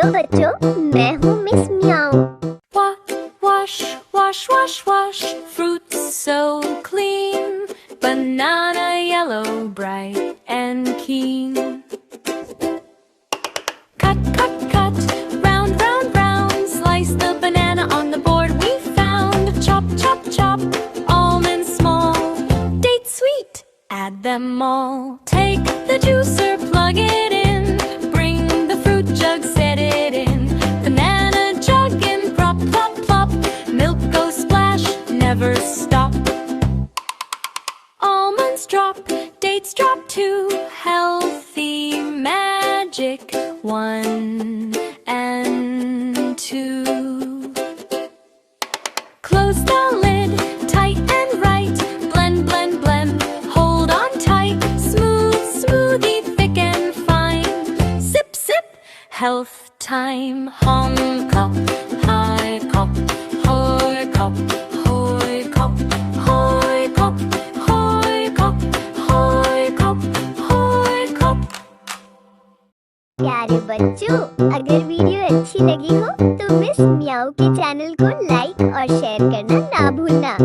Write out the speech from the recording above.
Hello बच्चों, मैं हूँ मिस म्याऊ। Wash, wash, wash, wash, fruits so clean, banana yellow, bright and keen. Cut, cut, cut, round, round, round, slice the banana on the board we found. Chop, chop, chop, almonds small, dates sweet, add them all. Take the juicer, plug it in, bring the fruit jug, set it in. Banana jug in, plop, plop, plop, milk goes splash, never stop. Almonds drop, dates drop too, healthy magic 1 and 2. Close the lid, tight and right, blend, blend, blend, hold on tight. Smooth smoothie, thick and fine. Sip, sip, health time. Hong kop, high kop, hoi kop, hoi kop, hoi kop, hoi kop, hoi kop, hoi kop. प्यारे बच्चों, अगर video अच्छी लगी हो तो miss म्याऊ के channel को लाइक और शेयर करना ना भूलना।